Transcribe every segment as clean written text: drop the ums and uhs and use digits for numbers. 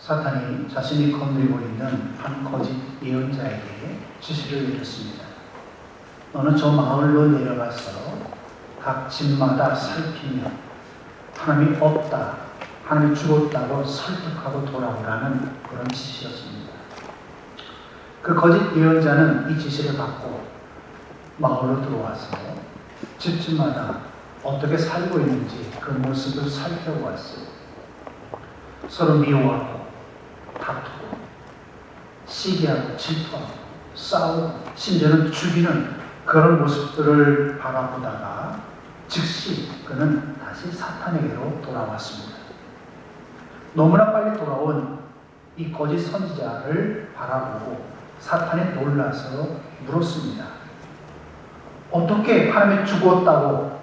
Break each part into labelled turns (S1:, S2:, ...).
S1: 사탄이 자신이 건드리고 있는 한 거짓 예언자에게 지시를 내렸습니다. 너는 저 마을로 내려가서 각 집마다 살피며 하나님이 없다, 하나님이 죽었다고 설득하고 돌아오라는 그런 지시였습니다. 그 거짓 예언자는 이 지시를 받고 마을로 들어와서 집집마다 어떻게 살고 있는지 그 모습을 살펴보았어요. 서로 미워하고 다투고 시기하고 질투하고 싸우고 심지어는 죽이는 그런 모습들을 바라보다가 즉시 그는 다시 사탄에게로 돌아왔습니다. 너무나 빨리 돌아온 이 거짓 선지자를 바라보고 사탄이 놀라서 물었습니다. 어떻게 하나님이 죽었다고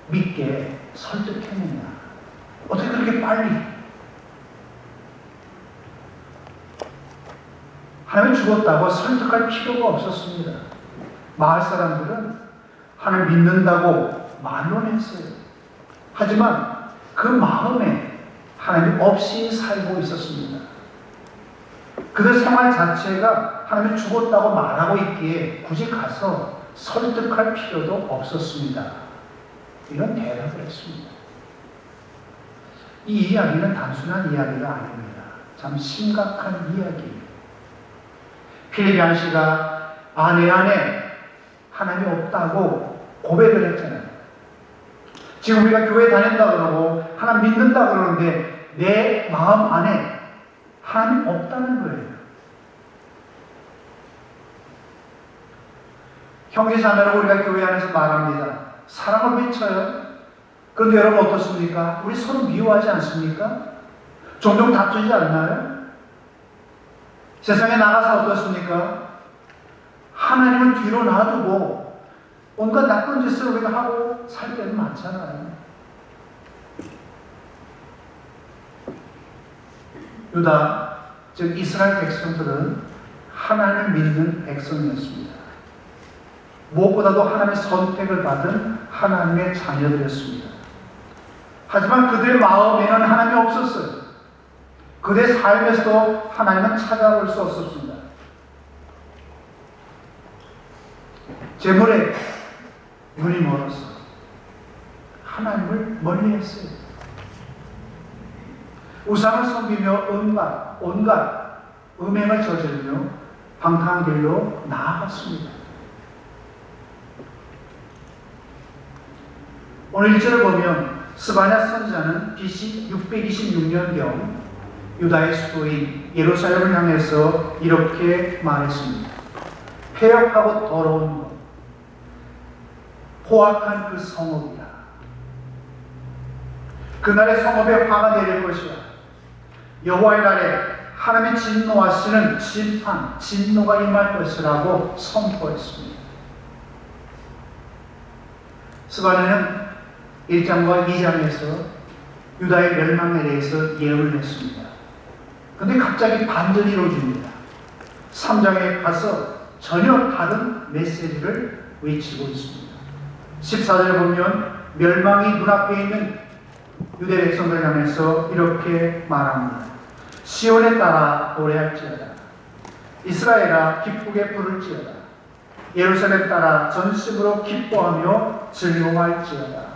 S1: 믿게 설득했느냐? 어떻게 그렇게 빨리? 하나님이 죽었다고 설득할 필요가 없었습니다. 마을 사람들은 하나님 믿는다고 말로는 했어요. 하지만 그 마음에 하나님 없이 살고 있었습니다. 그들 생활 자체가 하나님이 죽었다고 말하고 있기에 굳이 가서 설득할 필요도 없었습니다. 이런 대답을 했습니다. 이 이야기는 단순한 이야기가 아닙니다. 참 심각한 이야기입니다. 필리비안 씨가 내 안에 하나님이 없다고 고백을 했잖아요. 지금 우리가 교회 다닌다 그러고 하나님 믿는다 그러는데 내 마음 안에 하나님 없다는 거예요. 형제 자매로 우리가 교회 안에서 말합니다. 사랑을 외쳐요. 그런데 여러분 어떻습니까? 우리 서로 미워하지 않습니까? 종종 다투지 않나요? 세상에 나가서 어떻습니까? 하나님은 뒤로 놔두고 온갖 나쁜 짓을 우리가 하고 살 때는 많잖아요. 유다, 즉 이스라엘 백성들은 하나님을 믿는 백성이었습니다. 무엇보다도 하나님의 선택을 받은 하나님의 자녀들이었습니다. 하지만 그들의 마음에는 하나님이 없었어요. 그들의 삶에서도 하나님은 찾아볼 수 없었습니다. 재물에 눈이 멀었어. 하나님을 멀리했어요. 우상을 섬기며 온갖 음행을 저지르며 방탕한 길로 나아갔습니다. 오늘 1절을 보면 스바냐 선지자는 BC 626년경 유다의 수도인 예루살렘을 향해서 이렇게 말했습니다. 폐역하고 더러운 것, 포악한 그 성읍이다. 그날의 성읍에 화가 내릴 것이야. 여호와의 날에 하나님의 진노하시는 심판, 진노가 임할 것이라고 선포했습니다. 스바냐는 1장과 2장에서 유다의 멸망에 대해서 예언을 했습니다. 그런데 갑자기 반전이 이루어집니다. 3장에 가서 전혀 다른 메시지를 외치고 있습니다. 14절에 보면 멸망이 눈앞에 있는 유대 백성들 향해서 이렇게 말합니다. 시온에 따라 노래할지어다. 이스라엘아 기쁘게 부를지어다. 예루살렘 따라 전심으로 기뻐하며 즐거워할지어다.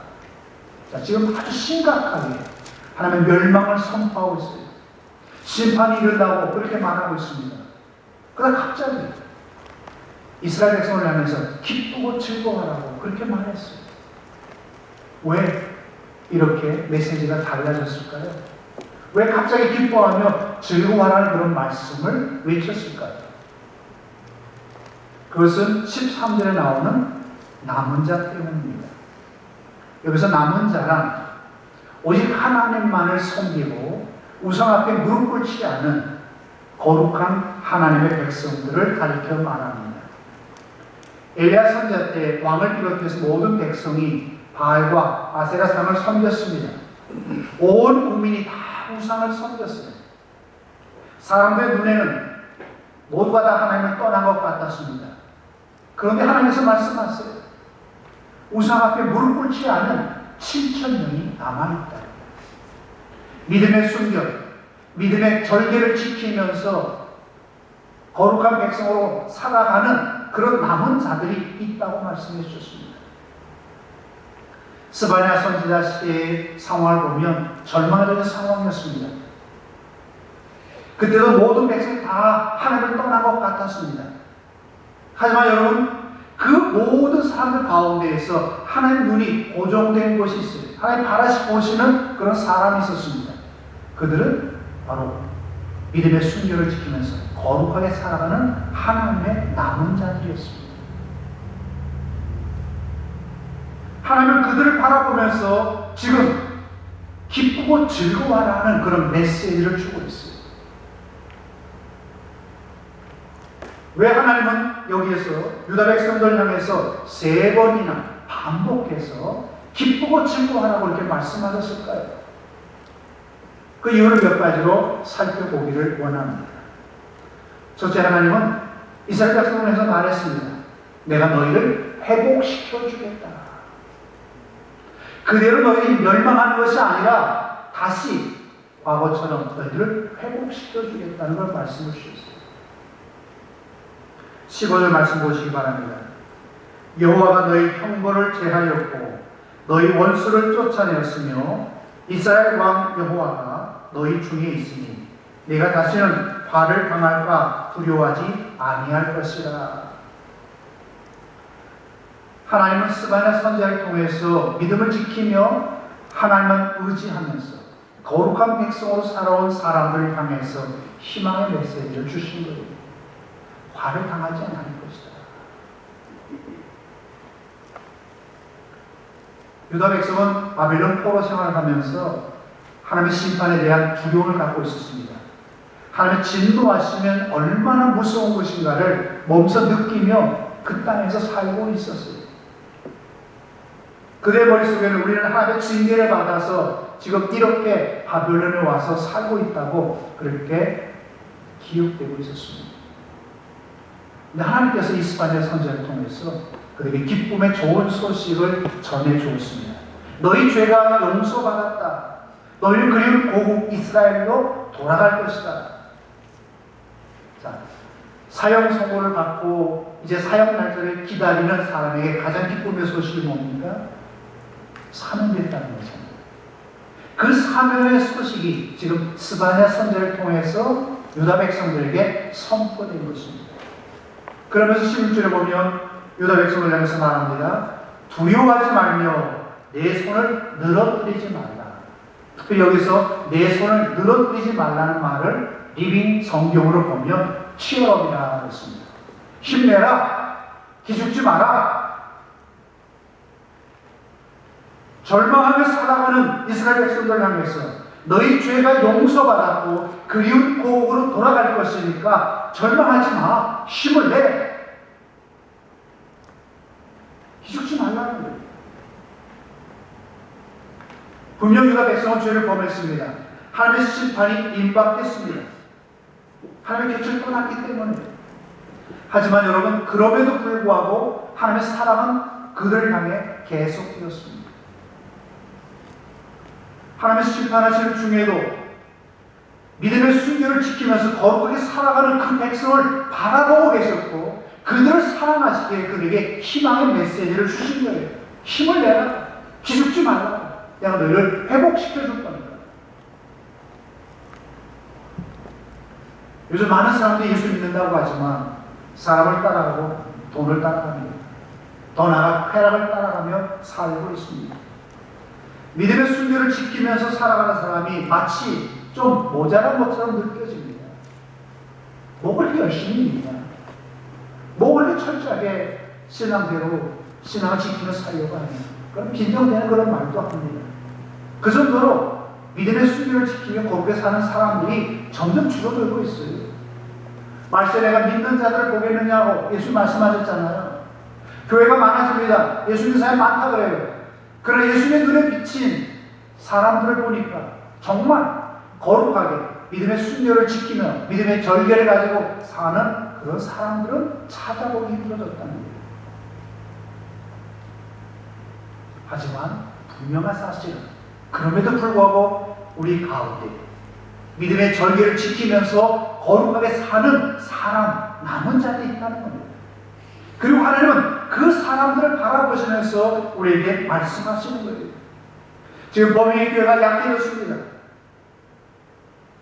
S1: 자, 지금 아주 심각하게 하나님의 멸망을 선포하고 있어요. 심판이 이른다고 그렇게 말하고 있습니다. 그러다 갑자기 이스라엘 백성을 향해서 기쁘고 즐거워하라고 그렇게 말했어요. 왜 이렇게 메시지가 달라졌을까요? 왜 갑자기 기뻐하며 즐거워하라는 그런 말씀을 외쳤을까요? 그것은 13절에 나오는 남은 자 때문입니다. 여기서 남은 자란 오직 하나님만을 섬기고 우상 앞에 무릎 꿇지 않은 거룩한 하나님의 백성들을 가리켜 말합니다. 엘리야 선지자 때 왕을 비롯해서 모든 백성이 바알과 아세라 상을 섬겼습니다. 온 국민이 다 우상을 섬겼어요. 사람들의 눈에는 모두가 다 하나님을 떠난 것 같았습니다. 그런데 하나님께서 말씀하세요. 우상 앞에 무릎 꿇지 않은 7,000명이 남아있다. 믿음의 순결, 믿음의 절개를 지키면서 거룩한 백성으로 살아가는 그런 남은 자들이 있다고 말씀해 주셨습니다. 스바냐 선지자 시대의 상황을 보면 절망적인 상황이었습니다. 그때도 모든 백성이 다 하나님을 떠난 것 같았습니다. 하지만 여러분, 그 모든 사람들 가운데에서 하나님 눈이 고정된 곳이 있어요. 하나님 바라시 보시는 그런 사람이 있었습니다. 그들은 바로 믿음의 순결을 지키면서 거룩하게 살아가는 하나님의 남은 자들이었습니다. 하나님은 그들을 바라보면서 지금 기쁘고 즐거워하라는 그런 메시지를 주고 있어요. 왜 하나님은 여기에서 유다 백성들 향해서 3번이나 반복해서 기쁘고 즐거워하라고 이렇게 말씀하셨을까요? 그 이유를 몇 가지로 살펴보기를 원합니다. 첫째, 하나님은 이스라엘 백성을 위해서 말했습니다. 내가 너희를 회복시켜 주겠다. 그대로 너희들이 멸망하는 것이 아니라 다시 과거처럼 너희들을 회복시켜 주겠다는 걸 말씀해 주셨어요. 15절 말씀 보시기 바랍니다. 여호와가 너희 형벌을 제하였고 너희 원수를 쫓아내었으며 이스라엘 왕 여호와가 너희 중에 있으니 네가 다시는 화를 당할까 두려워하지 아니할 것이라. 하나님은 스바냐 선지자를 통해서 믿음을 지키며 하나님만 의지하면서 거룩한 백성으로 살아온 사람들을 향해서 희망의 메시지를 주신 거예요. 화를 당하지 않을 것이다. 유다 백성은 바벨론 포로 생활을 하면서 하나님의 심판에 대한 두려움을 갖고 있었습니다. 하나님의 진노하시면 얼마나 무서운 것인가를 몸소 느끼며 그 땅에서 살고 있었어요. 그들의 머릿속에는 우리는 하나님의 징계를 받아서 지금 이렇게 바벨론에 와서 살고 있다고 그렇게 기억되고 있었습니다. 근데 하나님께서 이스바냐 선지자를 통해서 그들에게 기쁨의 좋은 소식을 전해 주었습니다. 너희 죄가 용서받았다. 너희는 그리운 고국 이스라엘로 돌아갈 것이다. 자, 사형 선고를 받고 이제 사형 날짜를 기다리는 사람에게 가장 기쁨의 소식이 뭡니까? 사면됐다는 것입니다. 그 사면의 소식이 지금 스바냐 선지자를 통해서 유다 백성들에게 선포된 것입니다. 그러면서 16절에 보면 유다 백성을 향해서 말합니다. 두려워하지 말며 내 손을 늘어뜨리지 말라. 특히 여기서 내 손을 늘어뜨리지 말라는 말을 리빙 성경으로 보면 치열업이라고 했습니다. 힘내라. 기죽지 마라. 절망하며 살아가는 이스라엘 백성들을 향해서 너희 죄가 용서받았고 그리운 고국으로 돌아갈 것이니까 절망하지 마. 힘을 내. 기죽지 말라는 거예요. 분명 유다 백성은 죄를 범했습니다. 하나님의 심판이 임박했습니다. 하나님의 곁을 떠났기 때문에. 하지만 여러분, 그럼에도 불구하고 하나님의 사랑은 그들을 향해 계속되었습니다. 하나님의 심판하시는 중에도 믿음의 순결을 지키면서 거룩하게 살아가는 그 백성을 바라보고 계셨고 그들을 사랑하시기에 그들에게 희망의 메시지를 주신 거예요. 힘을 내라. 기죽지 말라. 내가 너희를 회복시켜 줄 겁니다. 요즘 많은 사람들이 예수 믿는다고 하지만 사람을 따라가고 돈을 따라갑니다. 더 나아가 쾌락을 따라가며 살고 있습니다. 믿음의 순결을 지키면서 살아가는 사람이 마치 좀 모자란 것처럼 느껴집니다. 뭐 그렇게 열심히 믿냐? 뭐 그렇게 철저하게 신앙대로 신앙을 지키면서 살려고 하냐? 그럼 빈정되는 그런 말도 합니다. 그 정도로 믿음의 순결을 지키며 거룩하게 사는 사람들이 점점 줄어들고 있어요. 말세 내가 믿는 자들을 보겠느냐고 예수 말씀하셨잖아요. 교회가 많아집니다. 예수 믿는 사람이 많다 그래요. 그러나 예수의 눈에 비친 사람들을 보니까 정말 거룩하게 믿음의 순결을 지키며 믿음의 절개를 가지고 사는 그런 사람들은 찾아보기 힘들어졌다는 거예요. 하지만 분명한 사실은 그럼에도 불구하고 우리 가운데 믿음의 절개를 지키면서 거룩하게 사는 사람, 남은 자들이 있다는 겁니다. 그리고 하나님은 그 사람들을 바라보시면서 우리에게 말씀하시는 거예요. 지금 범위의 교회가 약해졌습니다.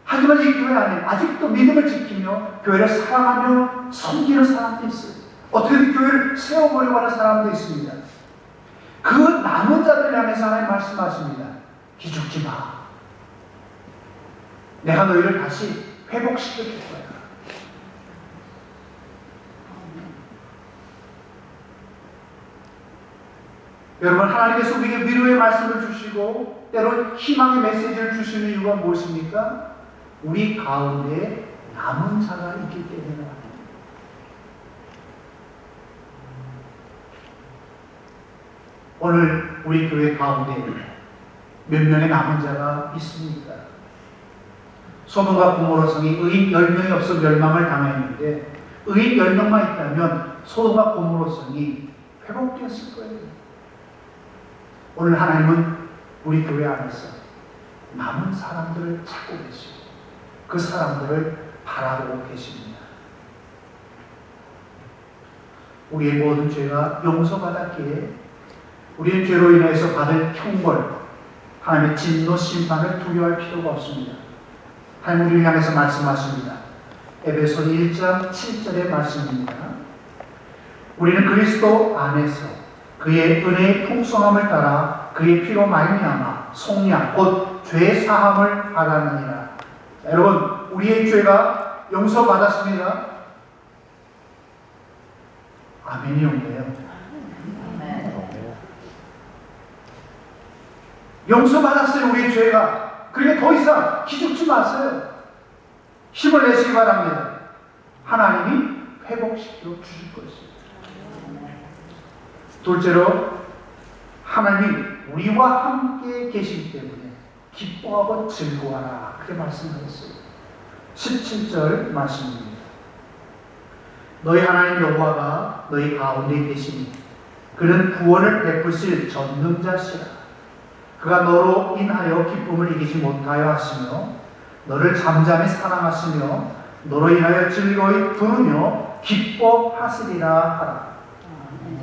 S1: 하지만 이 교회 안에 아직도 믿음을 지키며 교회를 사랑하며 섬기는 사람도 있어요. 어떻게든 교회를 세워보려고 하는 사람도 있습니다. 그 남은 자들을 향해서 하나님 말씀하십니다. 기죽지 마. 내가 너희를 다시 회복시켜 줄 거야. 여러분, 하나님께서 우리에게 위로의 말씀을 주시고 때로 희망의 메시지를 주시는 이유가 무엇입니까? 우리 가운데 남은 자가 있기 때문에. 오늘 우리 교회 가운데 몇 명의 남은 자가 있습니까? 소돔과 고모라 성이 의인 10명이 없어 멸망을 당했는데 의인 10명만 있다면 소돔과 고모라 성이 회복되었을 거예요. 오늘 하나님은 우리 교회 안에서 남은 사람들을 찾고 계시고 그 사람들을 바라보고 계십니다. 우리의 모든 죄가 용서받았기에 우리는 죄로 인해서 받을 형벌, 하나님의 진노 심판을 두려워할 필요가 없습니다. 하나님 우리를 향해서 말씀하십니다. 에베소 1장 7절의 말씀입니다. 우리는 그리스도 안에서 그의 은혜의 풍성함을 따라 그의 피로 말미암아 속량 곧 죄 사함을 받았느니라. 자, 여러분, 우리의 죄가 용서받았습니다. 아멘이 없네요. 용서받았어요, 우리의 죄가. 그러니까 더 이상 기죽지 마세요. 힘을 내시기 바랍니다. 하나님이 회복시켜 주실 것입니다. 둘째로, 하나님이 우리와 함께 계시기 때문에 기뻐하고 즐거워하라. 그렇게 말씀하셨어요. 17절 말씀입니다. 너희 하나님 여호와가 너희 가운데 계시니 그는 구원을 베푸실 전능자시라. 그가 너로 인하여 기쁨을 이기지 못하여 하시며 너를 잠잠히 사랑하시며 너로 인하여 즐거이 부르며 기뻐하시리라 하라.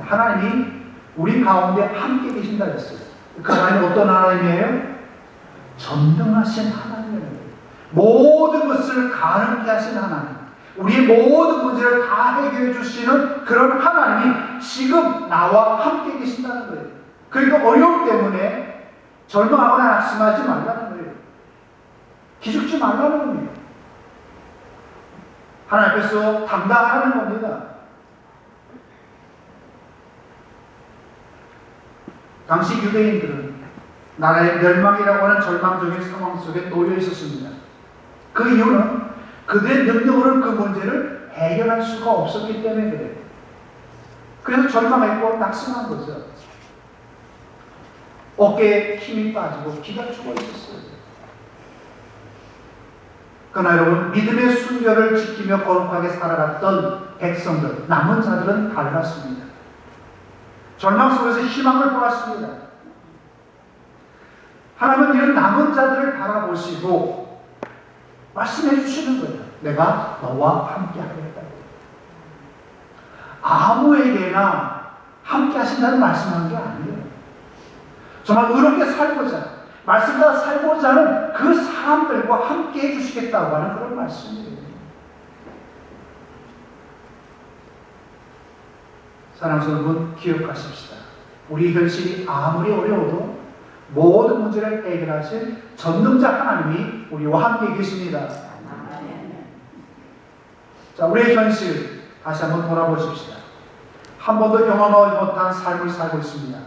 S1: 하나님이 우리 가운데 함께 계신다 했어요. 그 하나님은 어떤 하나님이에요? 전능하신 하나님이에요. 모든 것을 가능케 하신 하나님, 우리의 모든 문제를 다 해결해 주시는 그런 하나님이 지금 나와 함께 계신다는 거예요. 그러니까 어려움 때문에 절망하거나 낙심하지 말라는 거예요. 기죽지 말라는 겁니다. 하나님 앞에서 당당하라는 겁니다. 당시 유대인들은 나라의 멸망이라고 하는 절망적인 상황 속에 놓여 있었습니다. 그 이유는 그들의 능력으로는 그 문제를 해결할 수가 없었기 때문에 그래요. 그래서 절망했고 낙심한 거죠. 어깨에 힘이 빠지고 기가 죽어 있었어요. 그러나 여러분, 믿음의 순결을 지키며 거룩하게 살아갔던 백성들, 남은 자들은 달랐습니다. 절망 속에서 희망을 보았습니다. 하나님은 이런 남은 자들을 바라보시고 말씀해 주시는 거예요. 내가 너와 함께 하겠다고. 아무에게나 함께 하신다는 말씀한 게 아니에요. 정말 의롭게 살고자, 말씀대로 살고자 하는 그 사람들과 함께 해주시겠다고 하는 그런 말씀이에요. 사랑하는 여러분, 기억하십시다. 우리 현실이 아무리 어려워도 모든 문제를 해결하신 전능자 하나님이 우리와 함께 계십니다. 자, 우리의 현실 다시 한번 돌아보십시다. 한 번도 경험하지 못한 삶을 살고 있습니다.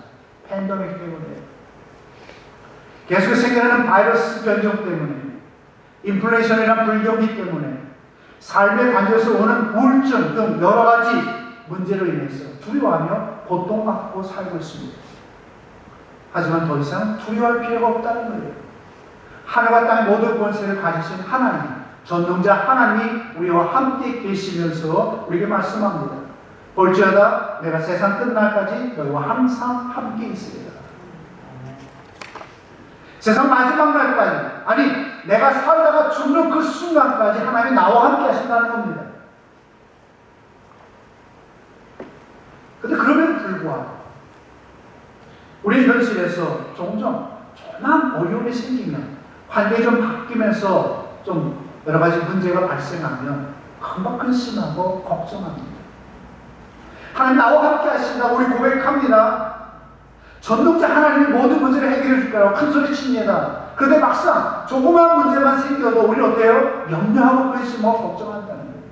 S1: 팬데믹 때문에, 계속 생겨나는 바이러스 변종 때문에, 인플레이션이나 불경기 때문에, 삶의 관계에서 오는 우울증 등 여러 가지 문제로 인해서 두려워하며 고통받고 살고 있습니다. 하지만 더 이상 두려워할 필요가 없다는 거예요. 하늘과 땅의 모든 권세를 가지신 하나님, 전능자 하나님이 우리와 함께 계시면서 우리에게 말씀합니다. 볼지어다 내가 세상 끝날까지 너희와 항상 함께 있으리라. 세상 마지막 날까지, 아니 내가 살다가 죽는 그 순간까지 하나님이 나와 함께 하신다는 겁니다. 근데 그럼에도 불구하고 우리 현실에서 종종 조그만 어려움이 생기면 환경이 좀 바뀌면서 좀 여러 가지 문제가 발생하면 금방 근심하고 걱정합니다. 하나님 나와 함께 하신다고 우리 고백합니다. 전능자 하나님이 모든 문제를 해결해 줄 거라고 큰 소리 칩니다. 그런데 막상 조그만 문제만 생겨도 우리는 어때요? 염려하고 근심하고 걱정한다는 거예요.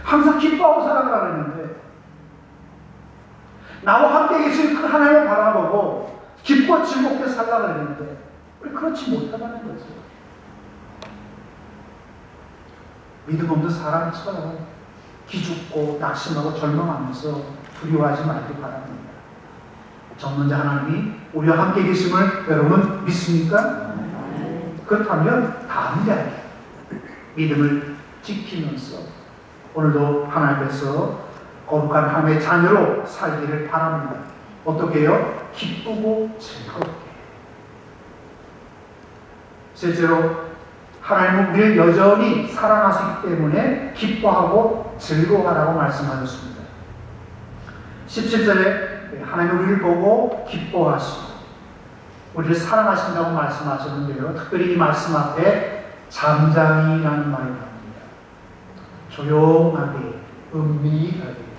S1: 항상 기뻐하고 살아가라 그랬는데 나와 함께 계신 그 하나님을 바라보고 기뻐 즐겁게 살아가라 그랬는데 우리 그렇지 못하다는 거죠. 믿음 없는 사람처럼 기죽고 낙심하고 절망하면서 두려워하지 말기 바랍니다. 전능자 하나님이 우리와 함께 계심을 여러분 믿습니까? 그렇다면 담대하게 믿음을 지키면서 오늘도 하나님 앞에서 거룩한 하나님의 자녀로 살기를 바랍니다. 어떻게 해요? 기쁘고 즐겁게. 실제로 하나님은 우리를 여전히 사랑하시기 때문에 기뻐하고 즐거워하라고 말씀하셨습니다. 17절에 하나님 우리를 보고 기뻐하시고 우리를 사랑하신다고 말씀하셨는데요. 특별히 이 말씀 앞에 잠잠히라는 말이 나옵니다. 조용하게, 은밀하게.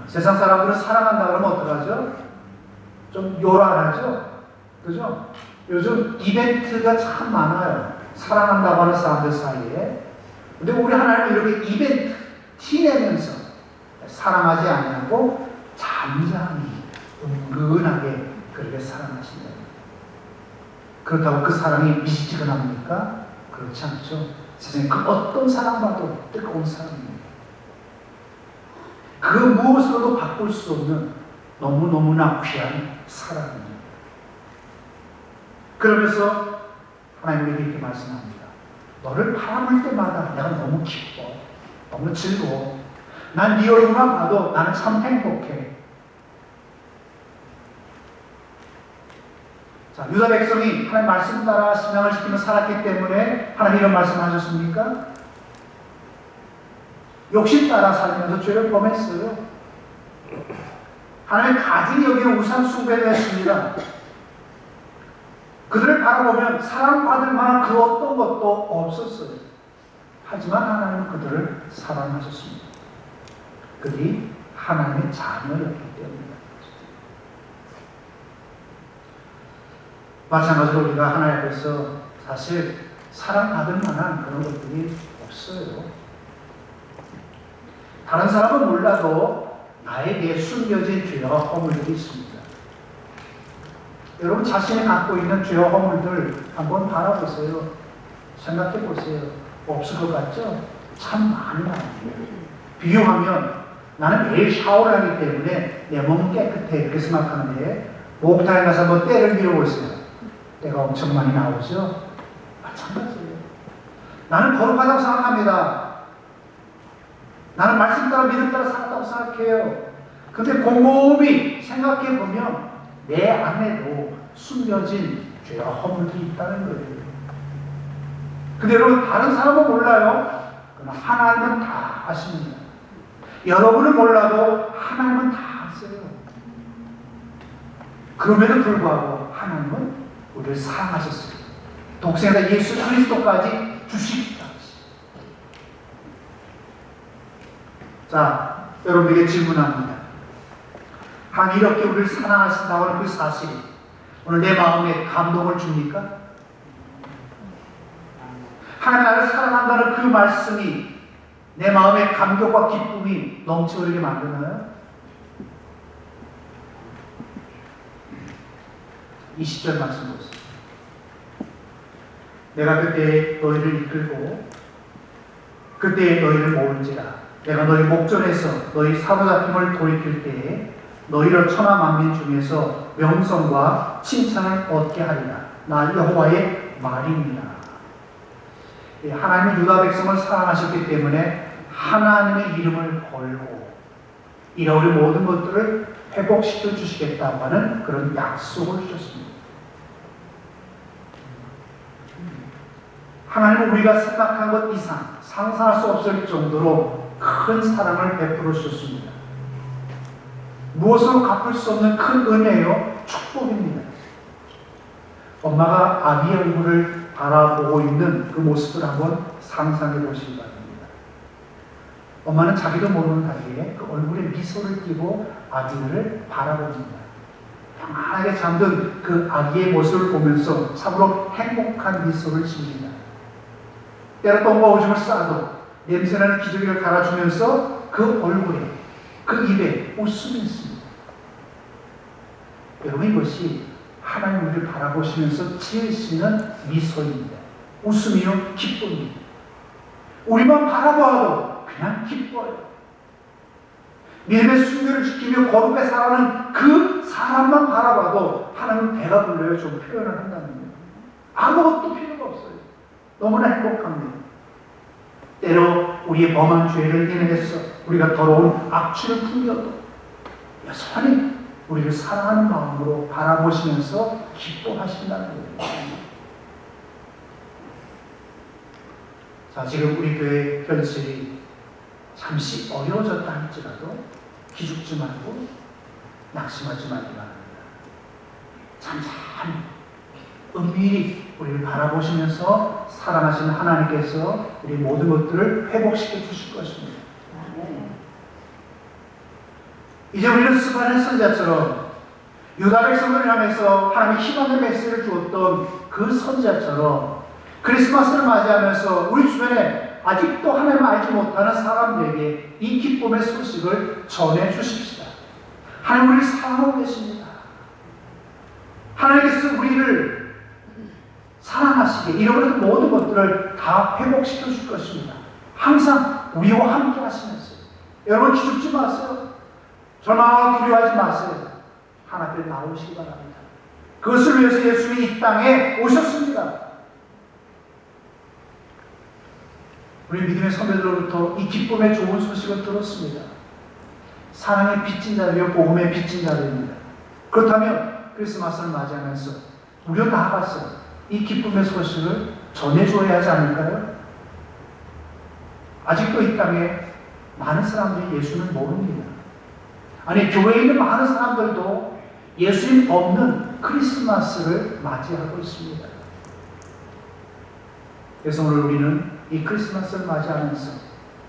S1: 세상 사람들은 사랑한다 그러면 어떡하죠? 좀 요란하죠? 그죠? 요즘 이벤트가 참 많아요. 사랑한다고 하는 사람들 사이에. 근데 우리 하나님은 이렇게 이벤트, 티내면서 사랑하지 않고 잠잠히, 은근하게 그렇게 사랑하신다. 그렇다고 그 사랑이 미지근합니까? 그렇지 않죠. 세상에 그 어떤 사랑봐도 뜨거운 사랑입니다. 그 무엇으로도 바꿀 수 없는 너무너무나 귀한 사랑입니다. 그러면서 하나님이 이렇게 말씀합니다. 너를 바라볼 때마다 내가 너무 기뻐. 너무 즐거워. 난 네 얼굴만 봐도 나는 참 행복해. 자, 유다 백성이 하나님 말씀 따라 신앙을 지키며 살았기 때문에 하나님 이런 말씀하셨습니까? 욕심 따라 살면서 죄를 범했어요. 하나님 가진 여기는 우상 숭배를 했습니다. 그들을 바라보면 사랑받을 만한 그 어떤 것도 없었어요. 하지만 하나님은 그들을 사랑하셨습니다. 그들이 하나님의 자녀였기 때문입니다. 마찬가지로 우리가 하나님 앞에서 사실 사랑받을 만한 그런 것들이 없어요. 다른 사람은 몰라도 나에게 숨겨진 죄와 허물들이 있습니다. 여러분 자신이 갖고 있는 죄와 허물들 한번 바라보세요. 생각해 보세요. 없을 것 같죠? 참 많이 나옵니다. 비유하면 나는 매일 샤워를 하기 때문에 내 몸은 깨끗해 이렇게 생각하는데 목욕탕에 가서 한번 때를 밀어보세요. 때가 엄청 많이 나오죠? 마찬가지예요. 나는 거룩하다고 생각합니다. 나는 말씀 따라 믿음 따라 살았다고 생각해요. 근데 곰곰이 생각해 보면 내 안에도 숨겨진 죄와 허물들이 있다는 거예요. 근데 여러분 다른 사람은 몰라요. 그러나 하나님은 다 아십니다. 여러분은 몰라도 하나님은 다 아세요. 그럼에도 불구하고 하나님은 우리를 사랑하셨어요. 독생자 예수 그리스도까지 주시기까지. 자, 여러분에게 질문합니다. 하나님 이렇게 우리를 사랑하신다고 하는 그 사실이 오늘 내 마음에 감동을 줍니까? 하나님 나를 사랑한다는 그 말씀이 내 마음에 감격과 기쁨이 넘쳐흐르게 만드나요? 20절 말씀 보세요. 내가 그때 너희를 이끌고 그때 너희를 모을지라 내가 너희 목전에서 너희 사로잡힘을 돌이킬 때에 너희를 천하 만민 중에서 명성과 칭찬을 얻게 하리라. 나 여호와의 말입니다. 하나님은 유다 백성을 사랑하셨기 때문에 하나님의 이름을 걸고 잃어버린 모든 것들을 회복시켜 주시겠다고 하는 그런 약속을 주셨습니다. 하나님은 우리가 생각한 것 이상 상상할 수 없을 정도로 큰 사랑을 베풀어 주셨습니다. 무엇으로 갚을 수 없는 큰 은혜요, 축복입니다. 엄마가 아기의 얼굴을 바라보고 있는 그 모습을 한번 상상해 보시기 바랍니다. 엄마는 자기도 모르는 사이에 그 얼굴에 미소를 띠고 아기를 바라봅니다. 평안하게 잠든 그 아기의 모습을 보면서 참으로 행복한 미소를 지닙니다. 때로 똥과 오줌을 싸도 냄새나는 기저귀를 갈아주면서 그 얼굴에, 그 입에 웃음이 있습니다. 여러분, 이것이 하나님 우리를 바라보시면서 지으시는 미소입니다. 웃음이요, 기쁨입니다. 우리만 바라봐도 그냥 기뻐요. 믿음의 순결을 지키며 거룩하게 살아가는 그 사람만 바라봐도 하나님은 배가 불러요. 좀 표현을 한다는 거예요. 아무것도 필요가 없어요. 너무나 행복합니다. 때로 우리의 범한 죄를 인해서 우리가 더러운 악취를 풍겨도 여전히 우리를 사랑하는 마음으로 바라보시면서 기뻐하신다는 거예요. 자, 지금 우리 교회 현실이 잠시 어려워졌다 할지라도 기죽지 말고 낙심하지 말기 바랍니다. 잠잠히 은밀히 우리를 바라보시면서 사랑하시는 하나님께서 우리 모든 것들을 회복시켜 주실 것입니다. 이제 우리는 스바냐 선지자처럼 유다 백성들을 향해서 하나님의 희망의 메시지를 주었던 그 선지자처럼 크리스마스를 맞이하면서 우리 주변에 아직도 하나님을 알지 못하는 사람들에게 이 기쁨의 소식을 전해 주십시다. 하나님 우리를 사랑하고 계십니다. 하나님께서 우리를 사랑하시게 잃어버린 모든 것들을 다 회복시켜 줄 것입니다. 항상 우리와 함께 하시면서 여러분 기죽지 마세요. 절망하고 두려워하지 마세요. 하나님 나오시기 바랍니다. 그것을 위해서 예수님이 이 땅에 오셨습니다. 우리 믿음의 선배들로부터 이 기쁨의 좋은 소식을 들었습니다. 사랑의 빚진 자들이요 복음의 빚진 자들입니다. 그렇다면 크리스마스를 맞이하면서 우리가 나아가서 이 기쁨의 소식을 전해줘야 하지 않을까요? 아직도 이 땅에 많은 사람들이 예수를 모릅니다. 아니, 교회에 있는 많은 사람들도 예수님 없는 크리스마스를 맞이하고 있습니다. 그래서 오늘 우리는 이 크리스마스를 맞이하면서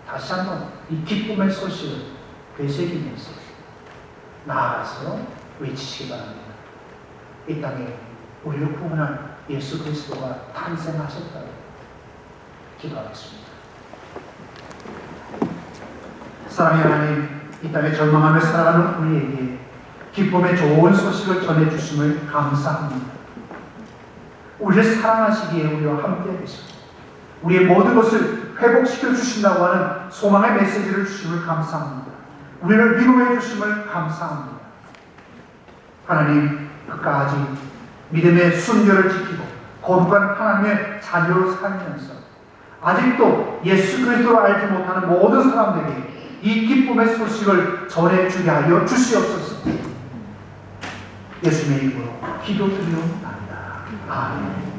S1: 다시 한번 이 기쁨의 소식을 되새기면서 나아가서 외치시기 바랍니다. 이 땅에 우리를 구원할 예수 그리스도가 탄생하셨다고 기도하겠습니다. 사랑의 하나님, 이 땅에 절망하며 살아가는 우리에게 기쁨의 좋은 소식을 전해주심을 감사합니다. 우리를 사랑하시기에 우리와 함께 계시고 우리의 모든 것을 회복시켜 주신다고 하는 소망의 메시지를 주심을 감사합니다. 우리를 위로해 주심을 감사합니다. 하나님, 끝까지 믿음의 순결을 지키고 거룩한 하나님의 자녀로 살면서 아직도 예수 그리스도를 알지 못하는 모든 사람들에게 이 기쁨의 소식을 전해주게 하여 주시옵소서. 예수님의 이름으로 기도드리옵나이다. 아멘.